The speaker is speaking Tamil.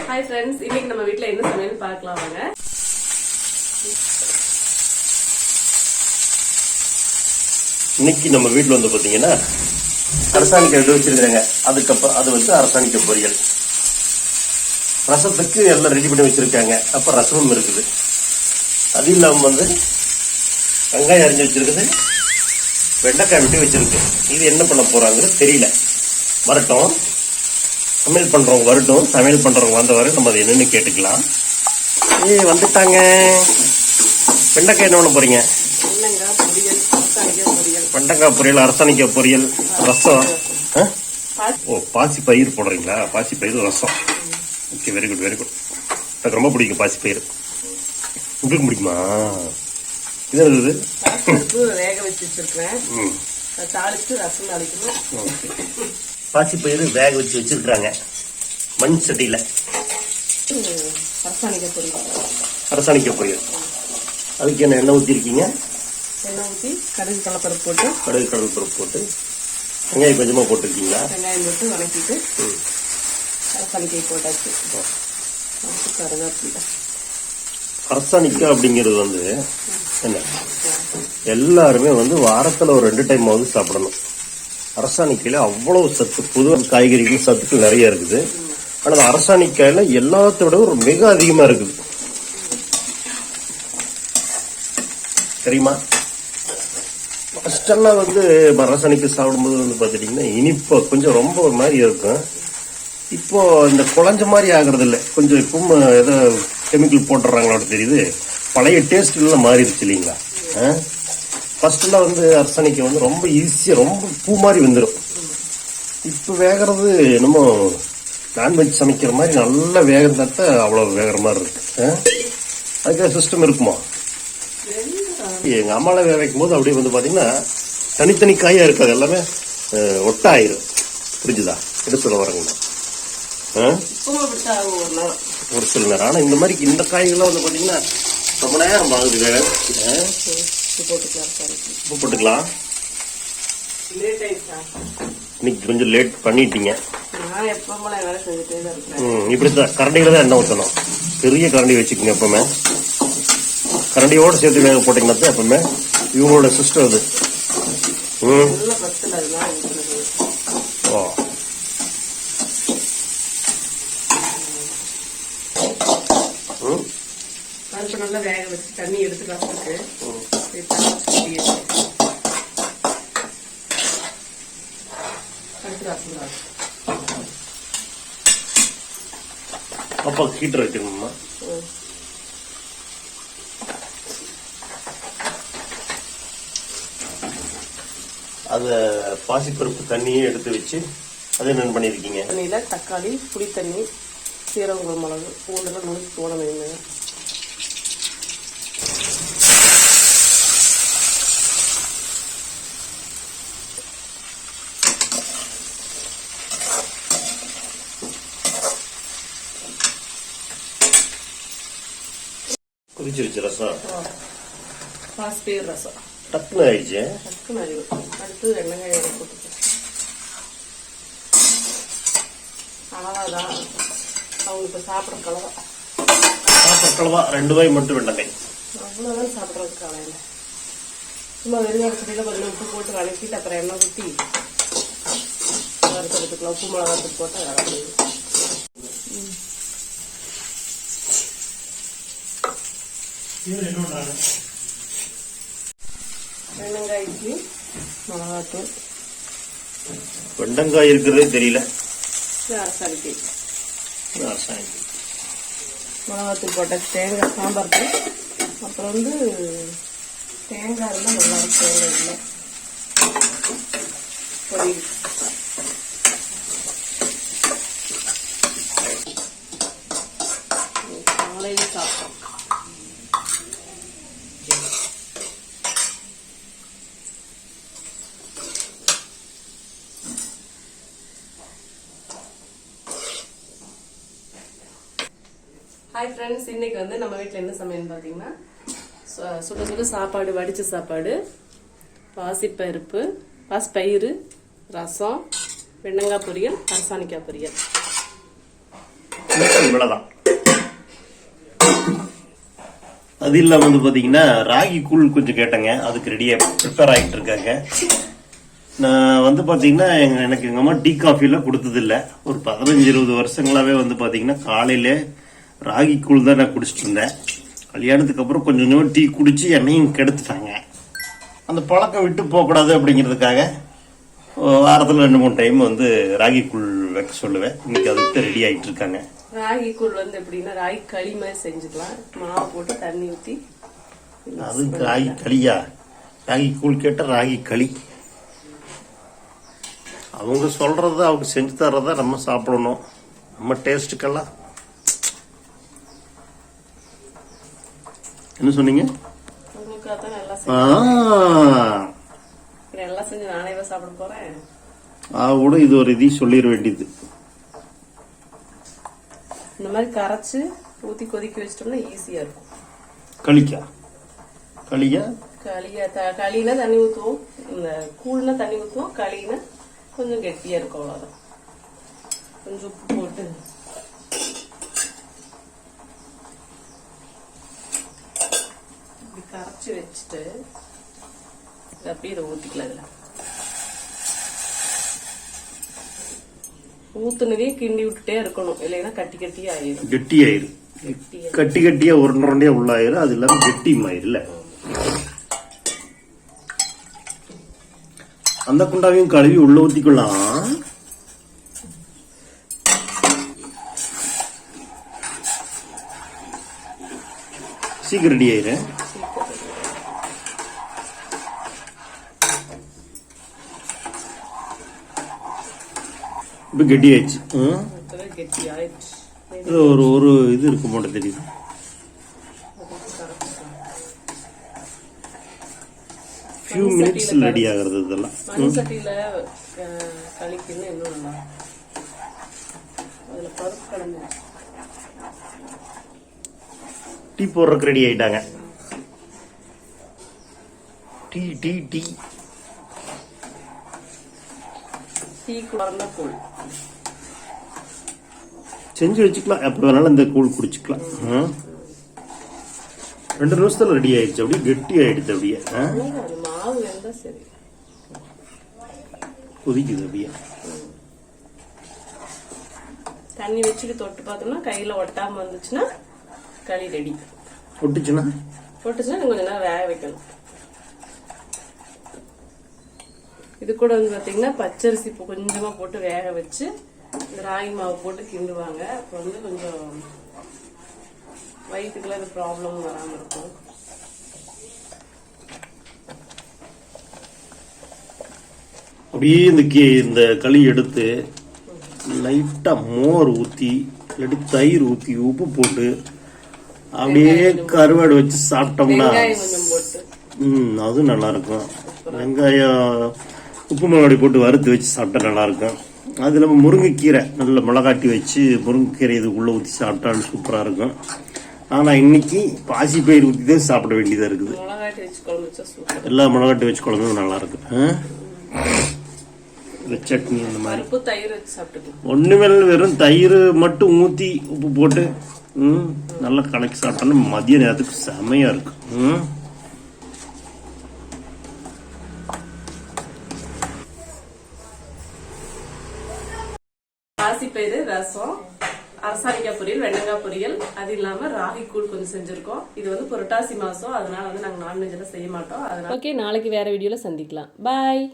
Hi friends, இன்னைக்கு நம்ம வீட்ல என்ன சமையல் பார்க்கலாம் வாங்க. இன்னைக்கு நம்ம வீட்ல வந்து பாத்தீங்கன்னா அரசாணிக்காய் எடுத்து வச்சிருக்காங்க. அதுக்கப்புறம் அது வந்து அரசாணிக்காய் பொரியல். ரசத்துக்கு எல்லாம் ரெடி பண்ணி வச்சிருக்காங்க. அப்ப ரசமும் இருக்குது. அது இல்லாம வந்து வெங்காயம் அரிஞ்சு வச்சிருக்குது, வெண்டைக்காய் வெட்டி வச்சிருக்கு. இது என்ன பண்ண போறாங்கன்னு தெரியல. வரட்டும், சமையல் பண்றவங்க வரட்டும், சமையல் பண்றவங்க வந்த வரை நம்ம அதை என்னன்னு கேட்டுக்கலாம். வந்துட்டாங்க. வெண்டைக்காய் என்ன பண்ண போறீங்க? வெண்டைக்காய் பொரியல், அரசாணிக்காய் பொரியல், ரசம். ஓ, பாசி பயிர் போடுறீங்களா? பாசி பயிர் ரசம். Okay, very good very good. எனக்கு ரொம்ப பிடிக்கும் பாசி பயிர். உங்களுக்கு பிடிக்குமா? இது இருக்குது வேக வச்சு வச்சிருக்கேன். தாளிச்சு ரசம் தாளிக்கணும். பாசி பயிர் வேக வச்சு வச்சிருக்காங்க மண் சட்டியில. அரசாணிக்காய் பொரியல். அதுக்கு என்ன எண்ணெய் ஊற்றிருக்கீங்க? எண்ணெய் ஊற்றி கடுகு கடலைப்பருப்பு போட்டு வெங்காயம் கொஞ்சமா போட்டுருக்கீங்களா? வெங்காயம் போட்டு வதக்கிட்டு அரசாணிக்காய் போட்டாச்சு. கருவேப்பிலை. அரசாணிக்காய் அப்படிங்கிறது வந்து என்ன, எல்லாருமே வந்து வாரத்துல ஒரு 2 டைம் சாப்பிடணும். அரசாணிக்காயில அவ்வளவு சத்து, புது காய்கறிகள் சத்துக்கள் நிறைய இருக்குது. ஆனா அரசாணிக்காயில எல்லாத்தோட ஒரு மிக அதிகமா இருக்குது. தெரியுமா? ஃபர்ஸ்டெல்லாம் வந்து அரசாணிக்காய் சாப்பிடும்போது வந்து பாத்துட்டீங்கன்னா இனிப்பா கொஞ்சம் ரொம்ப ஒரு மாதிரி இருக்கும். இப்போ இந்த குழஞ்ச மாதிரி ஆகுறது இல்லை. கொஞ்சம் இப்பவும் ஏதோ கெமிக்கல் போட்டுறாங்களோட தெரியுது. பழைய டேஸ்ட் எல்லாம் மாறிடுச்சு இல்லைங்களா? ஃபர்ஸ்ட் எல்லாம் வந்து அரசாணிக்காய் வந்து ரொம்ப ஈஸியா ரொம்ப பூ மாதிரி வந்துடும். இப்ப வேகிறது என்னமோ நான்வெஜ் சமைக்கிற மாதிரி நல்லா வேகிறத அவ்வளவு வேகிற மாதிரி இருக்கு. அதுக்காக சிஸ்டம் இருக்குமா? எங்க அம்மால வேக வைக்கும் போது அப்படியே வந்து பாத்தீங்கன்னா தனித்தனி காயா இருக்காது, எல்லாமே ஒட்டாயிரும். புரிஞ்சுதா? எடுத்து சொல்ல வரீங்களா? ஒரு சில நேரம். ஆனா இந்த மாதிரி இந்த காய்கள்லாம் வந்து பாத்தீங்கன்னா ரொம்ப நேரம் ஆகுது வேக. உப்பு போட்டுக்கலாம். இன்னைக்கு கொஞ்சம் லேட் பண்ணிட்டீங்க. இப்படித்தான் கரண்டியில தான் எண்ணெய் ஊற்றணும். பெரிய கரண்டி வச்சுக்கோங்க எப்பவுமே. கரண்டியோட சேர்த்து வேக போட்டீங்கன்னா எப்பவுமே இவங்களோட சிஸ்டம் அது. ஓ, நல்லா வேக வச்சு தண்ணி எடுத்து ரசத்துக்கு அப்பா ஹீட்டர் வச்சிருக்கணுமா? அத பாசிப்பருப்பு தண்ணியே எடுத்து வச்சு அதை என்ன பண்ணிருக்கீங்க? தண்ணியில தக்காளி, புளி தண்ணி, சீரகம், மிளகு, பூண்டெல்லாம் நுணுக்கி போட வேணுங்க. குதிச்சிருச்சு ரசம். பாசி பயிர் ரசம் டக்குன்னு ஆயிடுச்சு. டக்குன்னு ஆயிடும். அடுத்து வெங்காயம் போட்டு அவ்வளவுதான். அவங்க இப்ப சாப்பிட்ற கலவா 2 வாய் மட்டும் வெண்டைக்காய் அவ்வளவுதான் சாப்பிட்றதுக்கு காலையில. சும்மா வெறுங்காய சட்டியில கொஞ்சம் உப்பு போட்டு வதக்கிட்டு அப்புறம் எண்ணெய் ஊற்றி வறுத்தெடுத்துக்கலாம். உப்பு மிளகாத்துக்கு போட்டு வளர்க்குறது. வெங்காய்க்கு மிளகாத்தூள். வெண்டங்காய் இருக்கிறதே தெரியல. அரசாணிக்காய் மிளகாத்தூள் போட்டாச்சு. தேங்காய் சாம்பார் தூள். அப்புறம் வந்து தேங்காய் இருந்தால் நல்லா தேங்காய் இல்லை பொரியல். காலையில் சாப்பிட்டோம். ஹாய் ஃப்ரெண்ட்ஸ், இன்னைக்கு வந்து நம்ம வீட்டில் என்ன சமையல்னு பார்த்தீங்கன்னா சுட சுட சாப்பாடு, வடிச்ச சாப்பாடு, பாசிப்பருப்பு, பாசிப்பயிறு, ரசம், வெண்டைக்காய் பொரியல், அரசாணிக்காய் பொரியல். இவ்வளவுதான். அது இல்லாம வந்து பாத்தீங்கன்னா ராகி கூழ் கொஞ்சம் கேட்டேங்க, அதுக்கு ரெடியா ப்ரிப்பேர் ஆகிட்டு இருக்காங்க. நான் வந்து பாத்தீங்கன்னா எனக்கு எங்க அம்மா டீ காஃபி எல்லாம் கொடுத்தது இல்ல. ஒரு 15-20 வருஷங்களாவே வந்து பாத்தீங்கன்னா காலையில ராகி கூழ் தான் நான் குடிச்சிட்டு இருந்தேன். கல்யாணத்துக்கு அப்புறம் கொஞ்சம் கொஞ்சம் டீ குடிச்சு என்னையும் கெடுத்துட்டாங்க. அந்த பழக்கம் விட்டு போகக்கூடாது அப்படிங்கிறதுக்காக வாரத்தில் 2-3 டைம் வந்து ராகி கூழ் வைக்க சொல்லுவேன். இன்னைக்கு அதுக்கு ரெடி ஆகிட்டு இருக்காங்க. ராகி கூழ் வந்து எப்படின்னா ராகி களி மாதிரி செஞ்சுக்கலாம். மாவு போட்டு தண்ணி ஊற்றி. அது ராகி களியா? ராகி கூழ் கேட்ட ராகி களி. அவங்க சொல்றத அவங்க செஞ்சு தர்றத நம்ம சாப்பிடணும். நம்ம டேஸ்ட்டுக்கெல்லாம். என்ன சொன்னீங்க? எல்லாம் செஞ்சு நானே சாப்பிட போறேன். கூட இது ஒரு இதையும் சொல்லிட வேண்டியது. இந்த மாதிரி கரைச்சு ஊத்தி கொதிக்க வச்சிட்டோம்னா ஈஸியா இருக்கும். களிக்கா? களியா? களினா தண்ணி ஊத்துவோம். இந்த கூழ்னா தண்ணி ஊத்துவோம். களினா கொஞ்சம் கெட்டியா இருக்கும். அவ்வளவுதான். கொஞ்சம் உப்பு போட்டு கரைச்சி வச்சுட்டு அப்படியே இதை ஊத்திக்கலாம். இதுல ஊத்துனதே கிண்டி விட்டுட்டே இருக்கணும், இல்லைன்னா கட்டி கட்டியா ஆயிரும். கெட்டி ஆயிரும். கட்டி கட்டியா உருண்டையா உள்ளாயிரும். அது இல்லாம கெட்டியுமாயிருல. அந்த குண்டாவையும் கழுவி உள்ள ஊத்திக்கலாம். சீக்கிரம் ரெடி ஆயிரும். இப்ப கெட்டி ஆயிடுச்சு. ஒரு இது இருக்கு போட்டு தெரியுது. few minutes ரெடி ஆகிறது. இதெல்லாம் மண் சட்டியில களிக்குன்னு இன்னும் நல்லா. அதுல பருப்பு கலந்து டீ போடுறதுக்கு ரெடி ஆயிட்டாங்க. டீ டீ டீ டீ குழந்த கூழ் செஞ்சு வச்சுக்கலாம். எப்ப வேணாலும் இந்த கூழ் குடிச்சுக்கலாம். 2 நிமிஷத்துல ரெடி ஆயிடுச்சு. அப்படியே கெட்டி ஆயிடுச்சு. அப்படியே மாவு இருந்தா சரி. கொதிக்குது. அப்படியே தண்ணி வச்சுட்டு தொட்டு பார்த்தோம்னா கையில ஒட்டாம வந்துச்சுன்னா களி ரெடி. ஒட்டுச்சுன்னா கொஞ்ச நேரம் வேக வைக்கணும். இது கூட வந்து பாத்தீங்கன்னா பச்சரிசி கொஞ்சமா போட்டு வேக வச்சு ராகி மாவு போட்டு கிண்டுவாங்க. அப்ப வந்து கொஞ்சம் வயிற்றுக்குள்ள அது ப்ராப்ளம் வராம இருக்கும். அப்படியே இந்த களி எடுத்து லைட்டா மோர் ஊத்தி இல்லாட்டி தயிர் ஊத்தி உப்பு போட்டு அப்படியே கருவாடு வச்சு சாப்பிட்டோம்னா அதுவும் நல்லா இருக்கும். வெங்காயம் உப்பு மிளகாடி போட்டு வறுத்து வச்சு சாப்பிட்டா நல்லா இருக்கும். அது இல்லாமல் முருங்கைக்கீரை நல்ல மிளகாட்டி வச்சு முருங்கைக்கீரை இது உள்ள ஊற்றி சாப்பிட்டாலும் சூப்பரா இருக்கும். ஆனா இன்னைக்கு பாசி பயிர் ஊற்றி தான் சாப்பிட வேண்டியதா இருக்குது. எல்லா மிளகாட்டி வச்சு குழம்பும் நல்லா இருக்கும். சட்னி அந்த மாதிரி ஒண்ணுமே வெறும் தயிர் மட்டும் ஊத்தி உப்பு போட்டு நல்லா கலக்கி சாப்பிட்டோம்னா மதிய நேரத்துக்கு செமையா இருக்கும். பாசிப்பயிறு ரசம், அரசாணிக்காய் பொரியல், வெண்டைக்காய் பொரியல், அது இல்லாம ராகி கூழ் கொஞ்சம் செஞ்சிருக்கோம். இது வந்து புரட்டாசி மாசம், அதனால வந்து நாங்க நான்வெஜ் எல்லாம் செய்ய மாட்டோம். அதனால ஓகே, நாளைக்கு வேற வீடியோல சந்திக்கலாம். பாய்.